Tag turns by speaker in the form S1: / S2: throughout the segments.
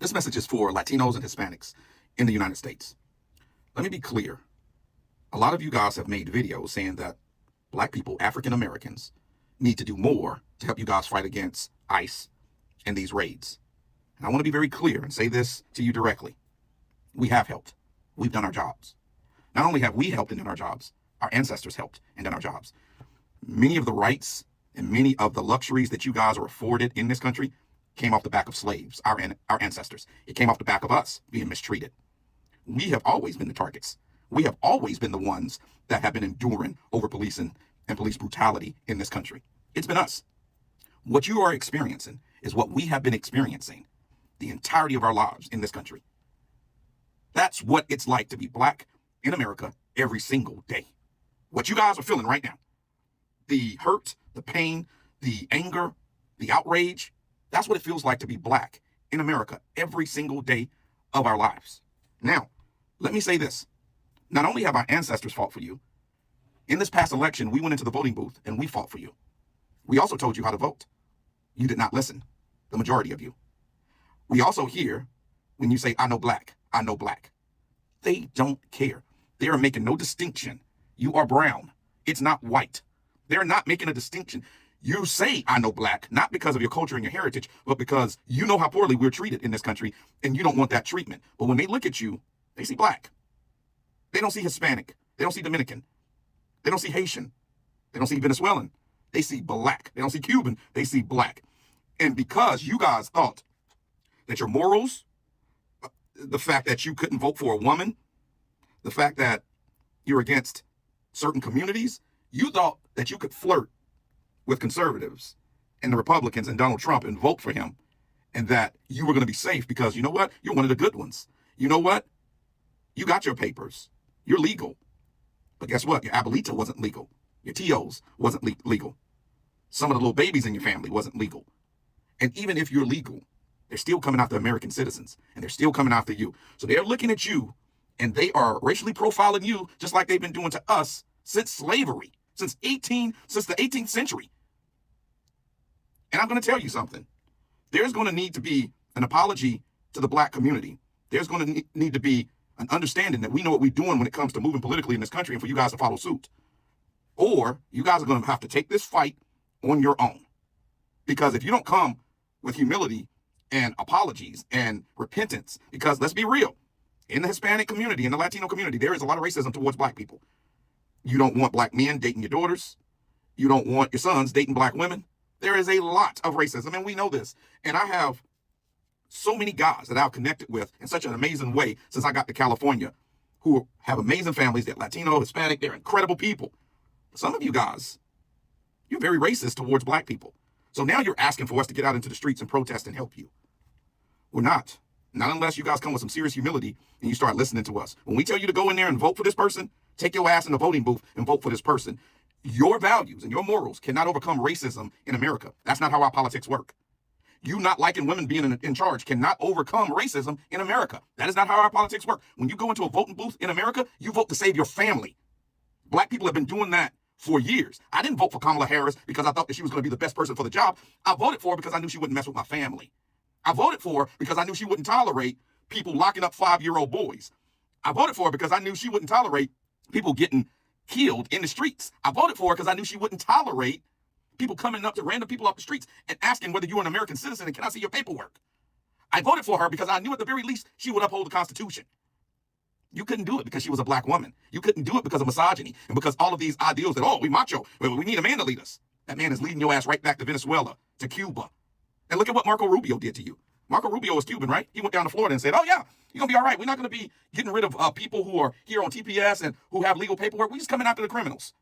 S1: This message is for Latinos and Hispanics in the United States. Let me be clear. A lot of you guys have made videos saying that Black people, African Americans, need to do more to help you guys fight against ICE and these raids. And I want to be very clear and say this to you directly. We have helped. We've done our jobs. Not only have we helped and done our jobs, our ancestors helped and done our jobs. Many of the rights and many of the luxuries that you guys are afforded in this country came off the back of slaves, our ancestors. It came off the back of us being mistreated. We have always been the targets. We have always been the ones that have been enduring over policing and police brutality in this country. It's been us. What you are experiencing is what we have been experiencing the entirety of our lives in this country. That's what it's like to be Black in America every single day. What you guys are feeling right now, the hurt, the pain, the anger, the outrage, that's what it feels like to be Black in America every single day of our lives. Now, let me say this. Not only have our ancestors fought for you, in this past election, we went into the voting booth and we fought for you. We also told you how to vote. You did not listen, the majority of you. We also hear when you say, I know Black, I know Black. They don't care. They are making no distinction. You are brown. It's not white. They're not making a distinction. You say, I know Black, not because of your culture and your heritage, but because you know how poorly we're treated in this country and you don't want that treatment. But when they look at you, they see Black. They don't see Hispanic. They don't see Dominican. They don't see Haitian. They don't see Venezuelan. They see Black. They don't see Cuban. They see Black. And because you guys thought that your morals, the fact that you couldn't vote for a woman, the fact that you're against certain communities, you thought that you could flirt with conservatives and the Republicans and Donald Trump and vote for him, and that you were going to be safe because you know what? You're one of the good ones. You know what? You got your papers. You're legal. But guess what? Your abuelita wasn't legal. Your tios wasn't legal. Some of the little babies in your family wasn't legal. And even if you're legal, they're still coming after American citizens, and they're still coming after you. So they're looking at you, and they are racially profiling you just like they've been doing to us since slavery, since the 18th century. And I'm going to tell you something. There's going to need to be an apology to the Black community. There's going to need to be an understanding that we know what we're doing when it comes to moving politically in this country, and for you guys to follow suit. Or you guys are going to have to take this fight on your own. Because if you don't come with humility and apologies and repentance, because let's be real, in the Hispanic community, in the Latino community, there is a lot of racism towards Black people. You don't want Black men dating your daughters. You don't want your sons dating Black women. There is a lot of racism, and we know this. And I have so many guys that I've connected with in such an amazing way since I got to California who have amazing families. They're Latino, Hispanic, they're incredible people. Some of you guys, you're very racist towards Black people. So now you're asking for us to get out into the streets and protest and help you. We're not. Not unless you guys come with some serious humility and you start listening to us. When we tell you to go in there and vote for this person, take your ass in the voting booth and vote for this person. Your values and your morals cannot overcome racism in America. That's not how our politics work. You not liking women being in charge cannot overcome racism in America. That is not how our politics work. When you go into a voting booth in America, you vote to save your family. Black people have been doing that for years. I didn't vote for Kamala Harris because I thought that she was going to be the best person for the job. I voted for her because I knew she wouldn't mess with my family. I voted for her because I knew she wouldn't tolerate people locking up 5-year-old boys. I voted for her because I knew she wouldn't tolerate people getting killed in the streets. I voted for her because I knew she wouldn't tolerate people coming up to random people off the streets and asking whether you're an American citizen and can I see your paperwork. I voted for her because I knew at the very least she would uphold the Constitution. You couldn't do it because she was a Black woman. You couldn't do it because of misogyny and because all of these ideals that, oh, we macho, we need a man to lead us. That man is leading your ass right back to Venezuela, to Cuba. And look at what Marco Rubio did to you. Marco Rubio was Cuban, right? He went down to Florida and said, oh yeah, you're going to be all right. We're not going to be getting rid of people who are here on TPS and who have legal paperwork. We're just coming after the criminals.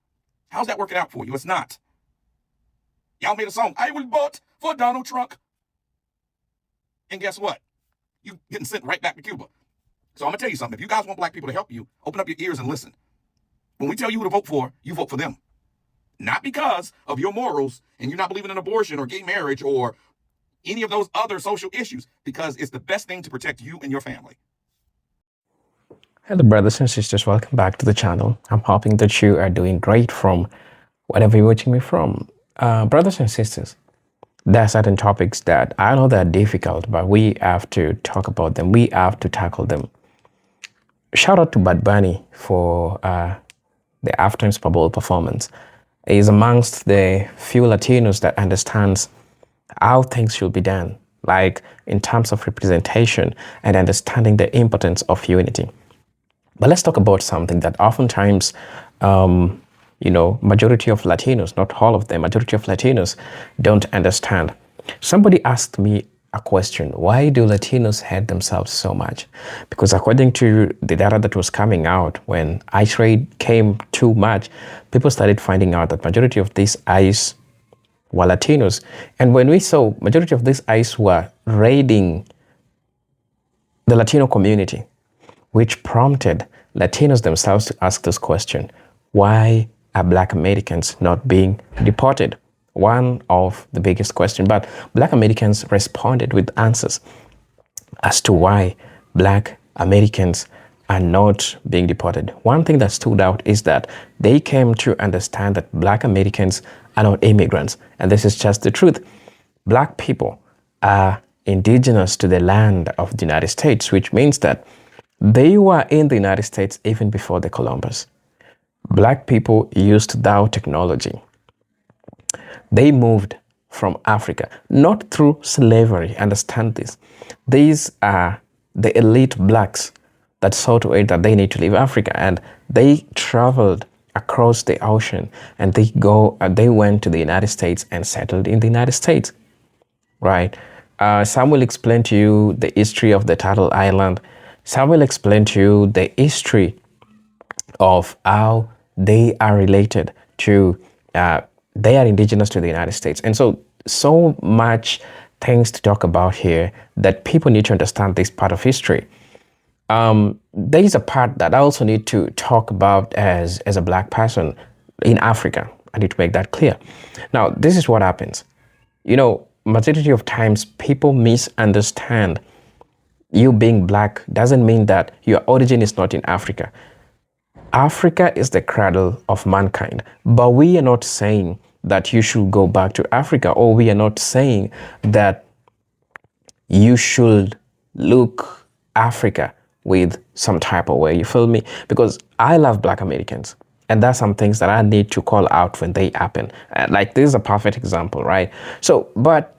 S1: How's that working out for you? It's not. Y'all made a song, I will vote for Donald Trump. And guess what? You getting sent right back to Cuba. So I'm going to tell you something. If you guys want Black people to help you, open up your ears and listen. When we tell you who to vote for, you vote for them. Not because of your morals and you're not believing in abortion or gay marriage or any of those other social issues, because it's the best thing to protect you and your family.
S2: Hello brothers and sisters, welcome back to the channel. I'm hoping that you are doing great from wherever you're watching me from. Brothers and sisters, There are certain topics that I know they're difficult, but we have to talk about them. We have to tackle them. Shout out to Bad Bunny for the halftime Super Bowl performance. He is amongst the few Latinos that understands how things should be done, like in terms of representation and understanding the importance of unity. But let's talk about something that oftentimes, majority of Latinos, not all of them, majority of Latinos don't understand. Somebody asked me a question: why do Latinos hate themselves so much? Because according to the data that was coming out when ICE raid came too much, people started finding out that majority of these ICE were Latinos. And when we saw majority of these ICE were raiding the Latino community, which prompted Latinos themselves to ask this question: why are Black Americans not being deported? One of the biggest questions. But Black Americans responded with answers as to why Black Americans are not being deported. One thing that stood out is that they came to understand that Black Americans are not immigrants. And this is just the truth. Black people are indigenous to the land of the United States, which means that they were in the United States even before the Columbus. Black people used Dow technology. They moved from Africa, not through slavery. Understand this. These are the elite blacks that saw to it that they need to leave Africa, and they traveled across the ocean, and they went to the United States and settled in the United States, right? Some will explain to you the history of the Turtle Island. Some will explain to you the history of how they are related to, they are indigenous to the United States. And so much things to talk about here that people need to understand this part of history. There is a part that I also need to talk about as a Black person in Africa. I need to make that clear. Now, this is what happens. Majority of times people misunderstand you being Black doesn't mean that your origin is not in Africa. Africa is the cradle of mankind, but we are not saying that you should go back to Africa, or we are not saying that you should look Africa with some type of way. You feel me? Because I love Black Americans, and there's some things that I need to call out when they happen. Like this is a perfect example, right? But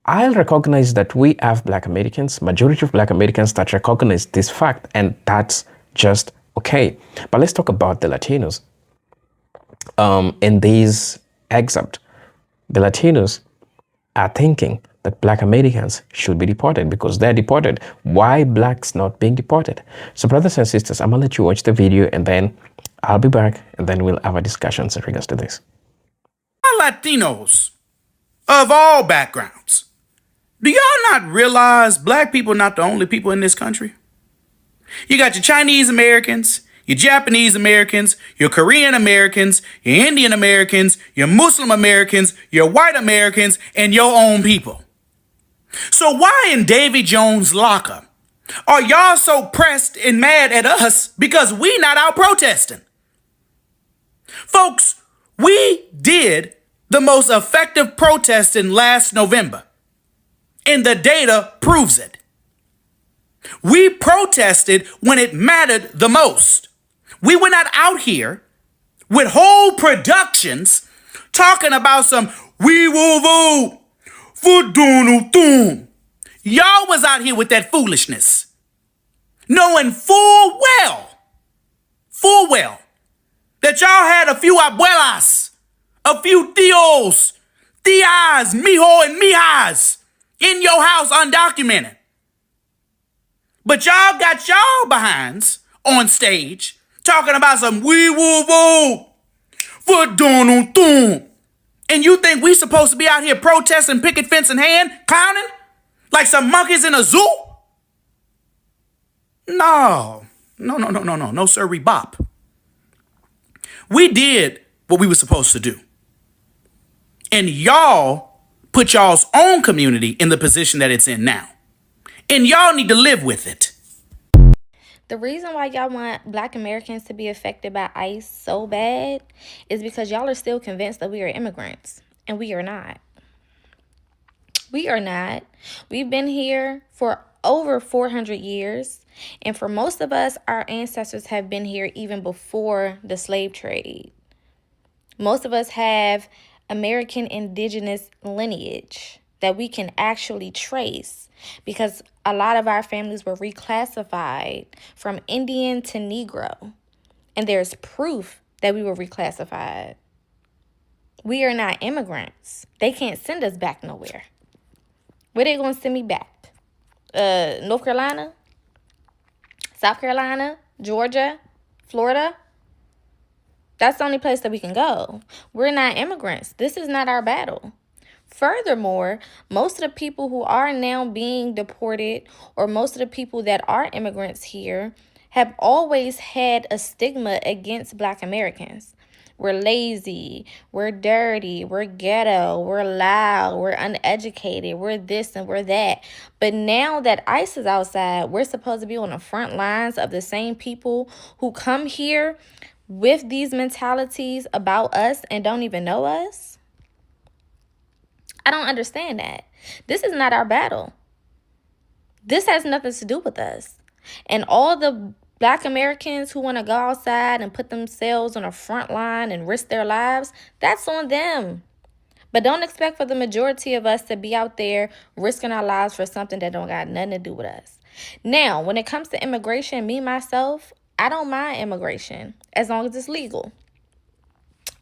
S2: I'll recognize that we have Black Americans, majority of Black Americans that recognize this fact, and that's just okay. But let's talk about the Latinos. In this excerpt, the Latinos are thinking that Black Americans should be deported because they're deported. Why Blacks not being deported? So brothers and sisters, I'm gonna let you watch the video, and then I'll be back, and then we'll have a discussion in regards to this.
S3: Latinos of all backgrounds, do y'all not realize Black people are not the only people in this country? You got your Chinese Americans, your Japanese Americans, your Korean Americans, your Indian Americans, your Muslim Americans, your white Americans, and your own people. So why in Davy Jones' locker are y'all so pressed and mad at us because we not out protesting? Folks, we did the most effective protesting last November, and the data proves it. We protested when it mattered the most. We were not out here with whole productions talking about some "we will vote for Donald Trump." Y'all was out here with that foolishness, knowing full well, that y'all had a few abuelas, a few tios, tias, mijo, and mijas in your house undocumented. But y'all got y'all behinds on stage talking about some "we will vote for Donald Trump." And you think we supposed to be out here protesting, picket fence in hand, clowning like some monkeys in a zoo? No, sir, bop. We did what we were supposed to do. And y'all put y'all's own community in the position that it's in now. And y'all need to live with it.
S4: The reason why y'all want Black Americans to be affected by ICE so bad is because y'all are still convinced that we are immigrants, and we are not. We are not. We've been here for over 400 years. And for most of us, our ancestors have been here even before the slave trade. Most of us have American indigenous lineage that we can actually trace because a lot of our families were reclassified from Indian to Negro. And there's proof that we were reclassified. We are not immigrants. They can't send us back nowhere. Where they going to send me back? North Carolina? South Carolina? Georgia? Florida? That's the only place that we can go. We're not immigrants. This is not our battle. Furthermore, most of the people who are now being deported, or most of the people that are immigrants here, have always had a stigma against Black Americans. We're lazy, we're dirty, we're ghetto, we're loud, we're uneducated, we're this and we're that. But now that ICE is outside, we're supposed to be on the front lines of the same people who come here with these mentalities about us and don't even know us. I don't understand that. This is not our battle. This has nothing to do with us. And all the Black Americans who want to go outside and put themselves on the front line and risk their lives, that's on them. But don't expect for the majority of us to be out there risking our lives for something that don't got nothing to do with us. Now, when it comes to immigration, me, myself, I don't mind immigration as long as it's legal.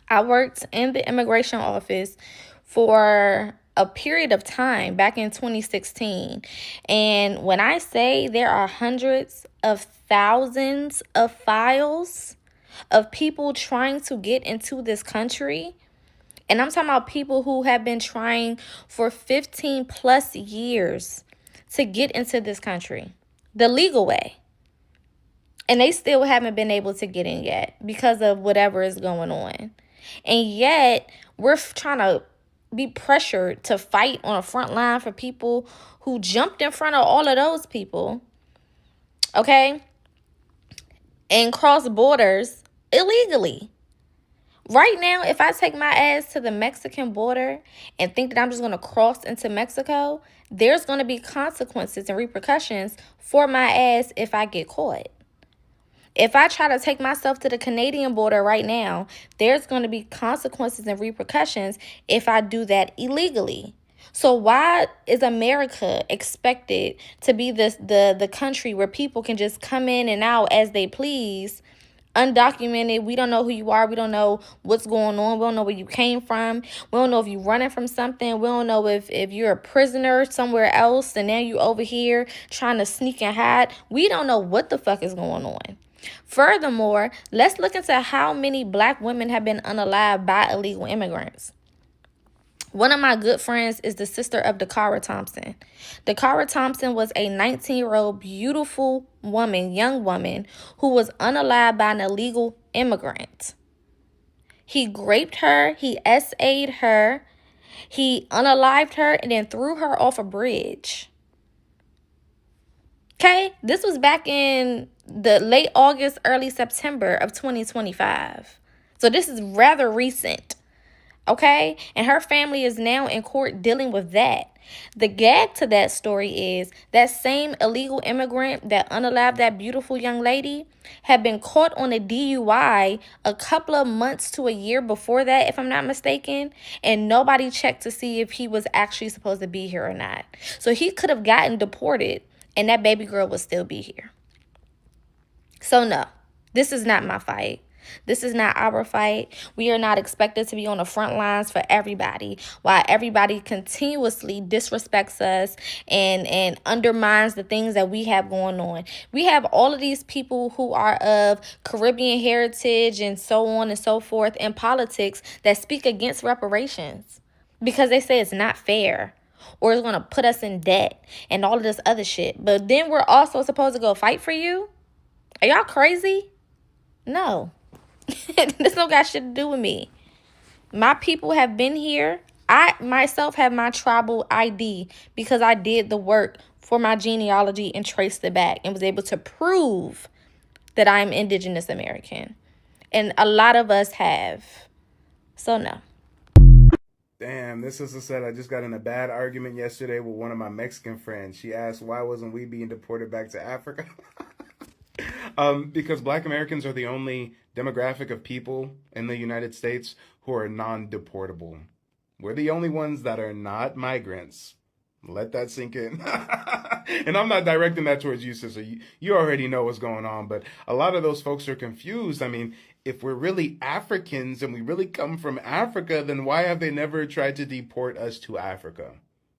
S4: I worked in the immigration office for a period of time back in 2016. And when I say there are hundreds of thousands of files of people trying to get into this country, and I'm talking about people who have been trying for 15 plus years to get into this country the legal way. And they still haven't been able to get in yet because of whatever is going on. And yet, we're trying to be pressured to fight on a front line for people who jumped in front of all of those people, okay, and cross borders illegally. Right now, if I take my ass to the Mexican border and think that I'm just going to cross into Mexico, there's going to be consequences and repercussions for my ass if I get caught. If I try to take myself to the Canadian border right now, there's going to be consequences and repercussions if I do that illegally. So why is America expected to be the country where people can just come in and out as they please, undocumented? We don't know who you are. We don't know what's going on. We don't know where you came from. We don't know if you're running from something. We don't know if you're a prisoner somewhere else and now you over here trying to sneak and hide. We don't know what the fuck is going on. Furthermore, let's look into how many Black women have been unalived by illegal immigrants. One of my good friends is the sister of Dakara Thompson. Dakara Thompson was a 19-year-old beautiful woman, young woman, who was unalived by an illegal immigrant. He raped her, he SA'd her, he unalived her, and then threw her off a bridge. Okay, this was back in the late August, early September of 2025. So this is rather recent. Okay, and her family is now in court dealing with that. The gag to that story is that same illegal immigrant that unalived that beautiful young lady had been caught on a DUI a couple of months to a year before that, if I'm not mistaken, and nobody checked to see if he was actually supposed to be here or not. So he could have gotten deported and that baby girl would still be here. So no, this is not my fight. This is not our fight. We are not expected to be on the front lines for everybody, while everybody continuously disrespects us and undermines the things that we have going on. We have all of these people who are of Caribbean heritage and so on and so forth in politics that speak against reparations because they say it's not fair or it's going to put us in debt and all of this other shit. But then we're also supposed to go fight for you? Are y'all crazy? No. This don't got shit to do with me. My people have been here. I myself have my tribal ID because I did the work for my genealogy and traced it back and was able to prove that I'm Indigenous American. And a lot of us have. So no.
S5: Damn, this sister said, I just got in a bad argument yesterday with one of my Mexican friends. She asked, why wasn't we being deported back to Africa? Because Black Americans are the only demographic of people in the United States who are non-deportable. We're the only ones that are not migrants. Let that sink in. And I'm not directing that towards you, sister. You already know what's going on, but a lot of those folks are confused. I mean, if we're really Africans and we really come from Africa, then why have they never tried to deport us to Africa?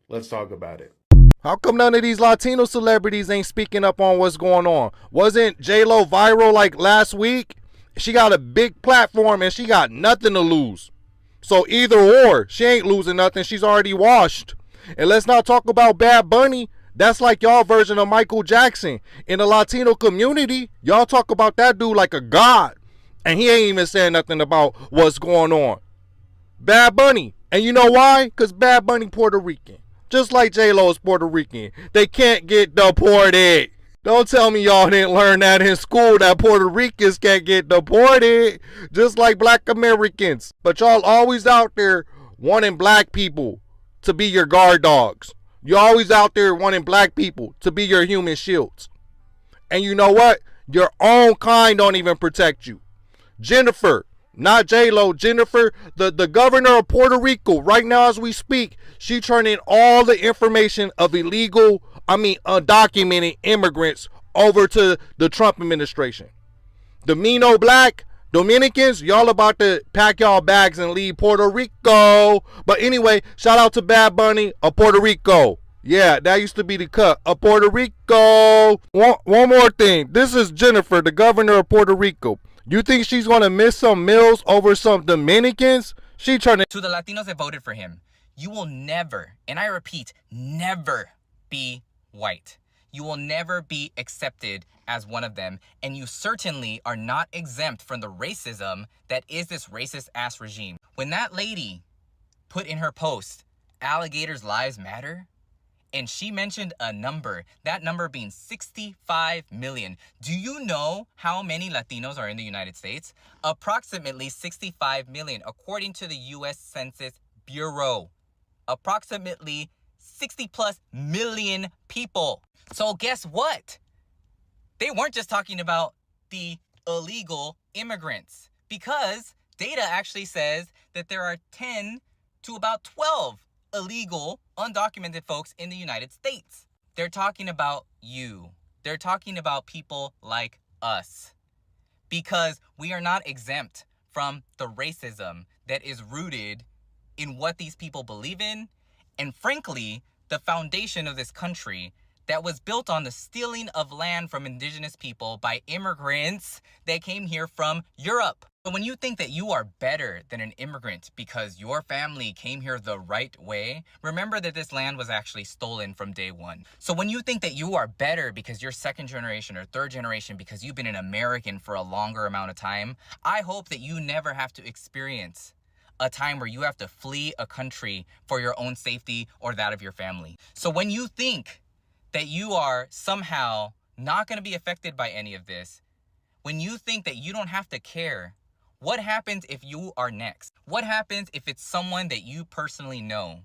S5: Let's talk about it.
S6: How come none of these Latino celebrities ain't speaking up on what's going on? Wasn't J-Lo viral like last week? She got a big platform and she got nothing to lose. So either or, she ain't losing nothing. She's already washed. And let's not talk about Bad Bunny. That's like y'all version of Michael Jackson. In the Latino community, y'all talk about that dude like a god. And he ain't even saying nothing about what's going on. Bad Bunny. And you know why? Because Bad Bunny Puerto Rican. Just like J-Lo is Puerto Rican. They can't get deported. Don't tell me y'all didn't learn that in school, that Puerto Ricans can't get deported. Just like Black Americans. But y'all always out there wanting black people to be your guard dogs. You're always out there wanting black people to be your human shields. And you know what? Your own kind don't even protect you. Jennifer, not J-Lo, Jennifer, the governor of Puerto Rico, right now as we speak, she turning all the information of undocumented immigrants over to the Trump administration. The Mino Black Dominicans, y'all about to pack y'all bags and leave Puerto Rico. But anyway, shout out to Bad Bunny of Puerto Rico. Yeah, that used to be the cut of Puerto Rico. One more thing. This is Jennifer, the governor of Puerto Rico. You think she's going to miss some meals over some Dominicans? She trying to...
S7: To the Latinos that voted for him, you will never, and I repeat, never be white. You will never be accepted as one of them, and you certainly are not exempt from the racism that is this racist ass regime. When that lady put in her post, alligators' lives matter, and she mentioned a number, that number being 65 million. Do you know how many Latinos are in the United States? Approximately 65 million, according to the U.S. Census Bureau. Approximately 60 plus million people. So guess what? They weren't just talking about the illegal immigrants, because data actually says that there are 10 to about 12 illegal, undocumented folks in the United States. They're talking about you. They're talking about people like us, because we are not exempt from the racism that is rooted in what these people believe in, and frankly, the foundation of this country that was built on the stealing of land from indigenous people by immigrants that came here from Europe. So when you think that you are better than an immigrant because your family came here the right way, remember that this land was actually stolen from day one. So when you think that you are better because you're second generation or third generation because you've been an American for a longer amount of time, I hope that you never have to experience a time where you have to flee a country for your own safety or that of your family. So when you think that you are somehow not going to be affected by any of this, when you think that you don't have to care, what happens if you are next? What happens if it's someone that you personally know?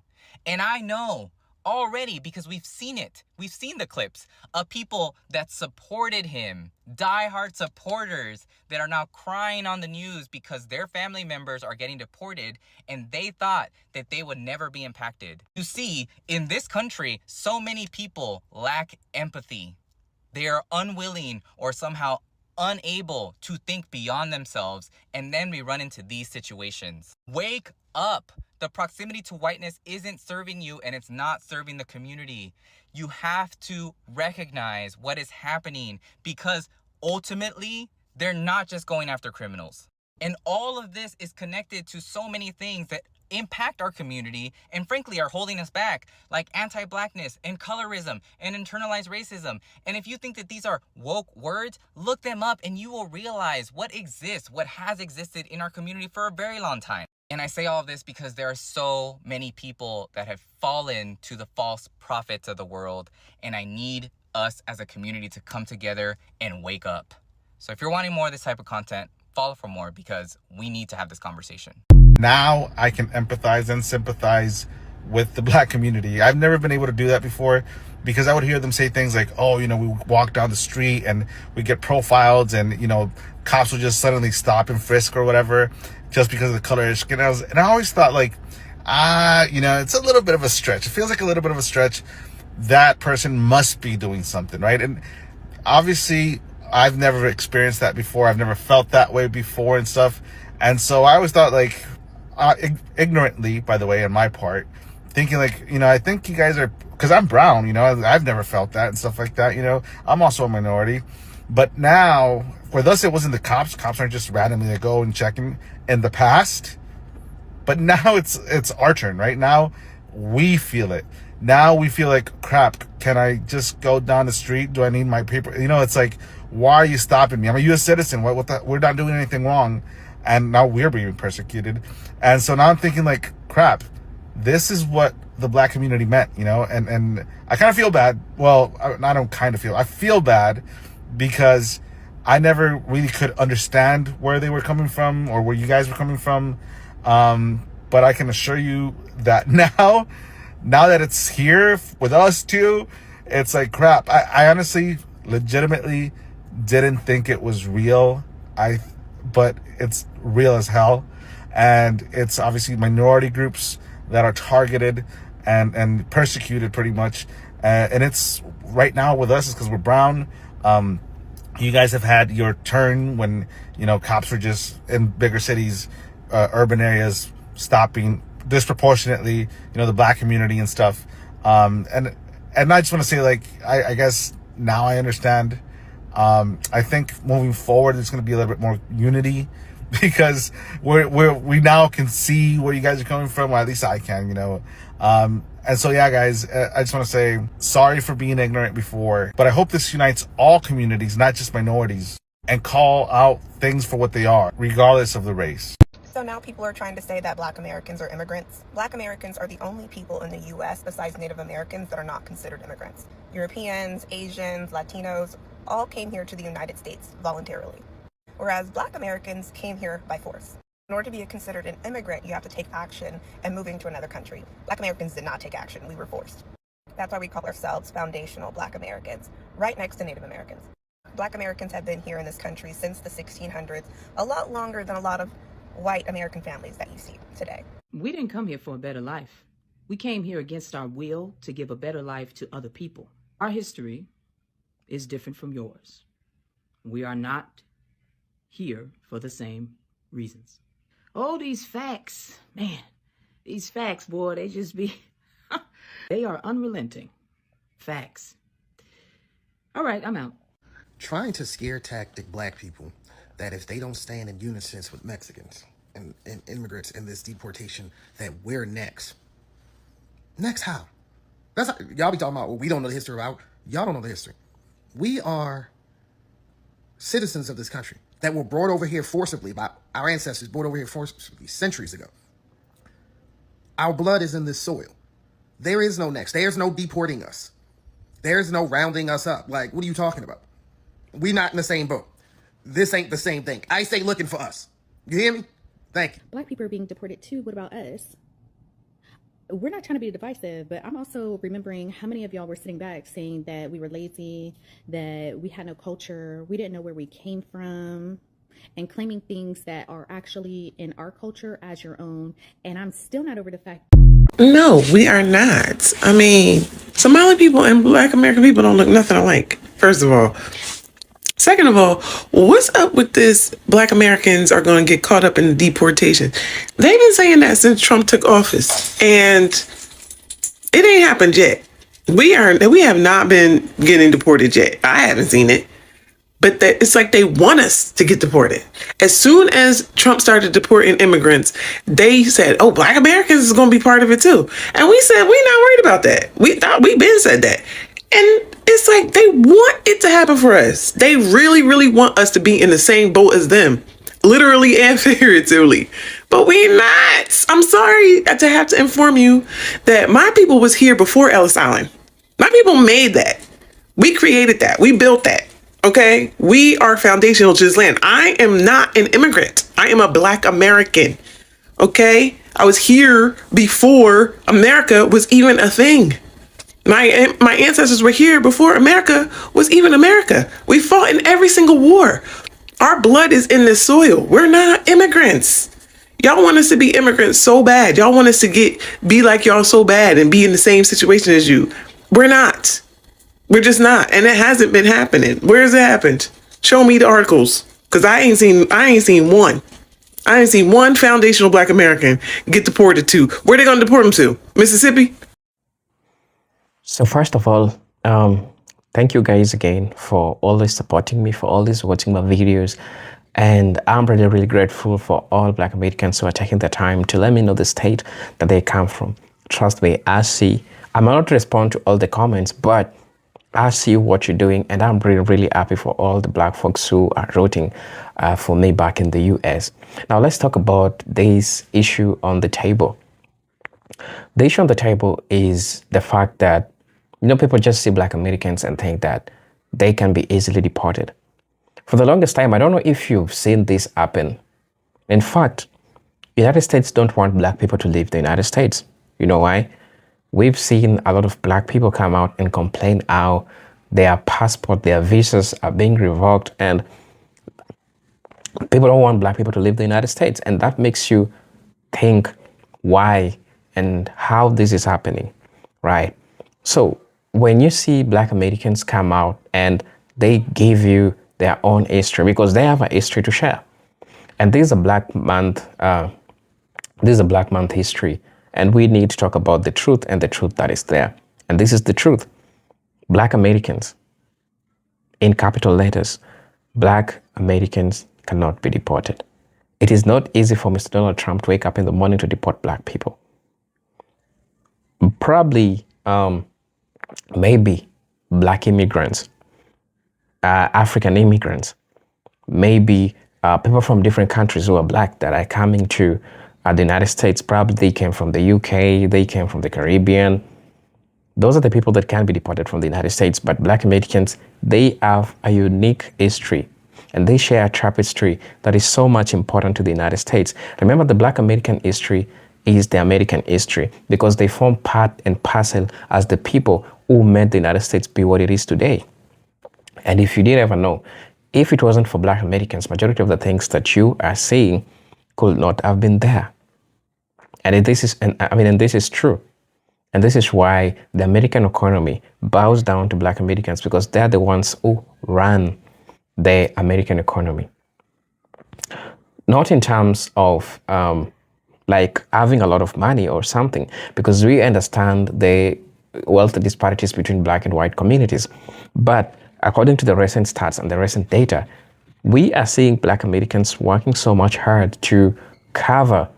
S7: And I know already, because we've seen it. We've seen the clips of people that supported him, diehard supporters that are now crying on the news because their family members are getting deported and they thought that they would never be impacted. You see, in this country, so many people lack empathy. They are unwilling or somehow unable to think beyond themselves, and then we run into these situations. Wake up. The proximity to whiteness isn't serving you, and it's not serving the community. You have to recognize what is happening, because ultimately, they're not just going after criminals. And all of this is connected to so many things that impact our community and frankly are holding us back, like anti-blackness and colorism and internalized racism. And if you think that these are woke words, look them up and you will realize what exists, what has existed in our community for a very long time. And I say all of this because there are so many people that have fallen to the false prophets of the world, and I need us as a community to come together and wake up. So if you're wanting more of this type of content, follow for more, because we need to have this conversation.
S8: Now I can empathize and sympathize with the Black community. I've never been able to do that before, because I would hear them say things like, oh, you know, we walk down the street and we get profiled, and, you know, cops will just suddenly stop and frisk or whatever just because of the color of their skin. And I always thought, like, you know, it's a little bit of a stretch. It feels like a little bit of a stretch. That person must be doing something, right? And obviously, I've never experienced that before. I've never felt that way before and stuff. And so I always thought, like, ignorantly, by the way, on my part, thinking like, you know, I think you guys are, because I'm brown, you know, I've never felt that and stuff like that, you know, I'm also a minority. But now, with us, it wasn't the cops. Cops aren't just randomly to go and checking in the past. But now it's our turn, right? Now we feel it. Now we feel like, crap, can I just go down the street? Do I need my paper? You know, it's like, why are you stopping me? I'm a U.S. citizen. We're not doing anything wrong. And now we're being persecuted. And so now I'm thinking, like, crap, this is what the Black community meant, you know? And I kind of feel bad. Well, I feel bad because I never really could understand where they were coming from or where you guys were coming from. But I can assure you that now that it's here with us too, it's like, crap. I honestly, legitimately didn't think it was real. But it's real as hell. And it's obviously minority groups that are targeted and persecuted pretty much. And it's right now with us is because we're brown. You guys have had your turn when, you know, cops were just in bigger cities, urban areas, stopping disproportionately, you know, the Black community and stuff. And I just want to say, like, I guess now I understand. I think moving forward, there's going to be a little bit more unity because we now can see where you guys are coming from, or at least I can, you know. And so, yeah, guys, I just want to say sorry for being ignorant before, but I hope this unites all communities, not just minorities, and call out things for what they are, regardless of the race.
S9: So now people are trying to say that Black Americans are immigrants. Black Americans are the only people in the U.S. besides Native Americans that are not considered immigrants. Europeans, Asians, Latinos all came here to the United States voluntarily, whereas Black Americans came here by force. In order to be considered an immigrant, you have to take action and moving to another country. Black Americans did not take action. We were forced. That's why we call ourselves foundational Black Americans, right next to Native Americans. Black Americans have been here in this country since the 1600s, a lot longer than a lot of white American families that you see today.
S10: We didn't come here for a better life. We came here against our will to give a better life to other people. Our history is different from yours. We are not here for the same reasons. Oh, these facts, man, these facts, boy, they just be, they are unrelenting facts. All right, I'm out.
S11: Trying to scare tactic Black people that if they don't stand in unison with Mexicans and immigrants in this deportation, that we're next. Next how? That's how, y'all be talking about, well, we don't know the history about. Y'all don't know the history. We are citizens of this country that were brought over here forcibly by our ancestors, brought over here forcibly centuries ago. Our blood is in this soil. There is no next. There's no deporting us. There's no rounding us up. Like, what are you talking about? We not in the same boat. This ain't the same thing. ICE ain't looking for us. You hear me? Thank you.
S12: Black people are being deported too. What about us? We're not trying to be divisive, but I'm also remembering how many of y'all were sitting back saying that we were lazy, that we had no culture, we didn't know where we came from, and claiming things that are actually in our culture as your own. And I'm still not over the fact.
S13: No, we are not. I mean, Somali people and Black American people don't look nothing alike, first of all. Second of all, what's up with this Black Americans are going to get caught up in the deportation? They've been saying that since Trump took office, and it ain't happened yet. We have not been getting deported yet. I haven't seen it. But it's like they want us to get deported. As soon as Trump started deporting immigrants, they said, oh, Black Americans is going to be part of it too. And we said, we're not worried about that. We've been said that. And it's like they want it to happen for us. They really, really want us to be in the same boat as them, literally and figuratively. But we're not. I'm sorry to have to inform you that my people was here before Ellis Island. My people made that. We created that. We built that. Okay? We are foundational to this land. I am not an immigrant. I am a Black American. Okay? I was here before America was even a thing. My ancestors were here before America was even America. We fought in every single war. Our blood is in this soil. We're not immigrants. Y'all want us to be immigrants so bad. Y'all want us to be like y'all so bad and be in the same situation as you. We're not. We're just not. And it hasn't been happening. Where has it happened? Show me the articles. Cause I ain't seen one. I ain't seen one foundational Black American get deported to. Where they gonna deport them to? Mississippi?
S2: So first of all, thank you guys again for always supporting me, for always watching my videos. And I'm really, really grateful for all Black Americans who are taking the time to let me know the state that they come from. Trust me, I might not respond to all the comments, but I see what you're doing, and I'm really, really happy for all the Black folks who are voting for me back in the US. Now let's talk about this issue on the table. The issue on the table is the fact that, people just see Black Americans and think that they can be easily deported. For the longest time, I don't know if you've seen this happen. In fact, United States don't want Black people to leave the United States. You know why? We've seen a lot of Black people come out and complain how their passport, their visas are being revoked, and people don't want Black people to leave the United States. And that makes you think why and how this is happening, right? So when you see Black Americans come out and they give you their own history, because they have a history to share, and this is a Black Month, history, and we need to talk about the truth and the truth that is there. And this is the truth. Black Americans, in capital letters, Black Americans cannot be deported. It is not easy for Mr. Donald Trump to wake up in the morning to deport Black people. Probably, maybe Black immigrants, African immigrants, maybe people from different countries who are Black that are coming to the United States. Probably they came from the UK, they came from the Caribbean. Those are the people that can be deported from the United States. But Black Americans, they have a unique history, and they share a tapestry that is so much important to the United States. Remember, the Black American history is the American history, because they form part and parcel as the people who made the United States be what it is today. And if you did ever know, if it wasn't for Black Americans, majority of the things that you are saying could not have been there. And this is true. And this is why the American economy bows down to Black Americans, because they're the ones who run the American economy. Not in terms of like having a lot of money or something, because we understand the wealth disparities between Black and white communities. But according to the recent stats and the recent data, we are seeing Black Americans working so much hard to cover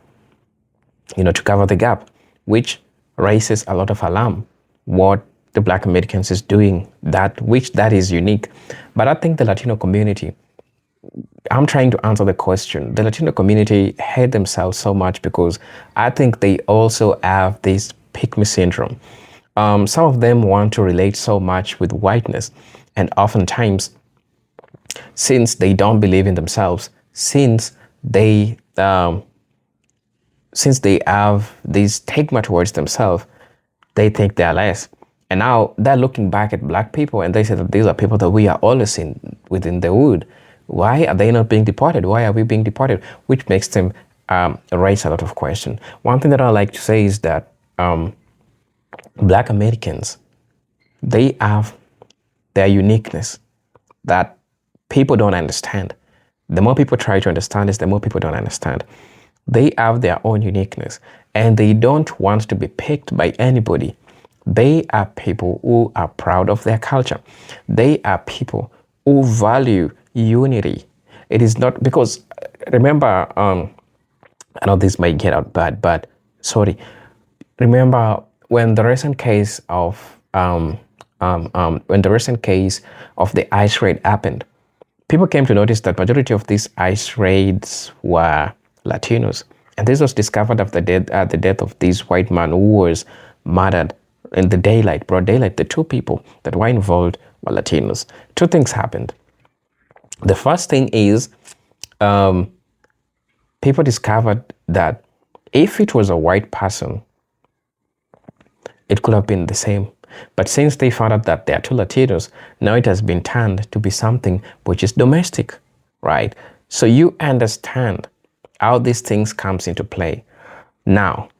S2: the gap, which raises a lot of alarm. What the Black Americans is doing, that is unique. But I think the Latino community, I'm trying to answer the question. The Latino community hate themselves so much because I think they also have this pick me syndrome. Some of them want to relate so much with whiteness, and oftentimes, since they don't believe in themselves, since they have this stigma towards themselves, they think they're less. And now they're looking back at Black people and they say that these are people that we are always within the hood. Why are they not being deported? Why are we being deported? Which makes them raise a lot of questions. One thing that I like to say is that Black Americans, they have their uniqueness that people don't understand. The more people try to understand this, the more people don't understand. They have their own uniqueness, and they don't want to be picked by anybody. They are people who are proud of their culture. They are people who value unity. It is not because, remember, I know this might get out bad, but sorry. Remember when the recent case of the ICE raid happened, people came to notice that majority of these ICE raids were Latinos. And this was discovered after the death of this white man who was murdered in the daylight, broad daylight. The two people that were involved were Latinos. Two things happened. The first thing is people discovered that If it was a white person, it could have been the same. But since they found out that they are two Latinos, now it has been turned to be something which is domestic, right? So you understand how these things comes into play. Now,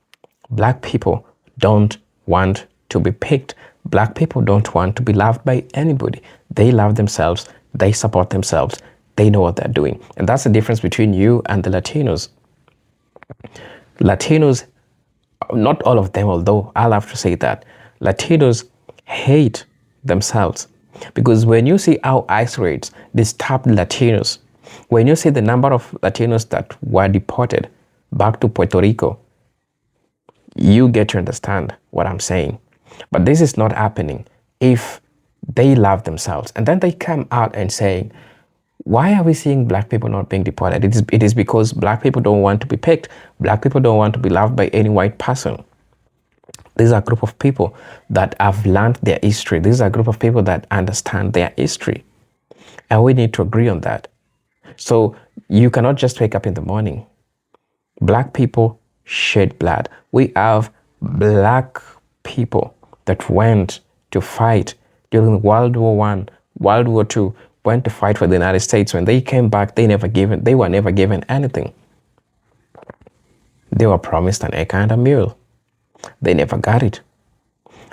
S2: black people don't want to be picked. Black people don't want to be loved by anybody. They love themselves. They support themselves. They know what they're doing. And that's the difference between you and the Latinos. Latinos, not all of them, although I'll have to say that, Latinos hate themselves. Because when you see how ICE raids disturbed Latinos, when you see the number of Latinos that were deported back to Puerto Rico, you get to understand what I'm saying. But this is not happening if they love themselves. And then they come out and say, why are we seeing black people not being deported? It is because black people don't want to be picked. Black people don't want to be loved by any white person. These are a group of people that have learned their history. These are a group of people that understand their history. And we need to agree on that. So you cannot just wake up in the morning. Black people shed blood. We have black people that went to fight during World War I, World War II, went to fight for the United States. When they came back, they were never given anything. They were promised an acre and a mule. They never got it.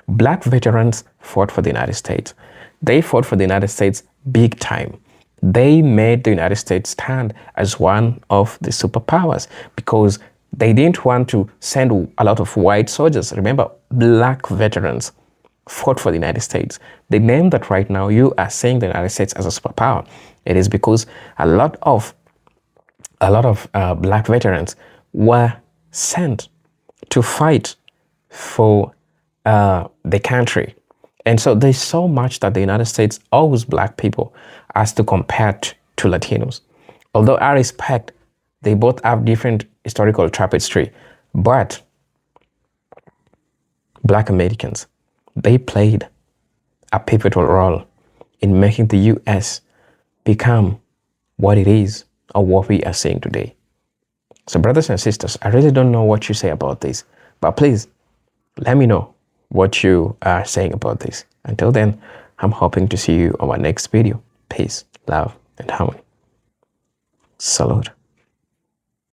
S2: Black veterans fought for the United States. They fought for the United States big time. They made the United States stand as one of the superpowers because they didn't want to send a lot of white soldiers. Remember, black veterans fought for the United States. The name that right now you are seeing the United States as a superpower, it is because a lot of black veterans were sent to fight for the country. And so there's so much that the United States owes black people as to compare to Latinos. Although I respect, they both have different historical tapestry, but black Americans, they played a pivotal role in making the U.S. become what it is or what we are seeing today. So brothers and sisters, I really don't know what you say about this, but please let me know what you are saying about this. Until then, I'm hoping to see you on my next video. Peace, love, and harmony. Salute.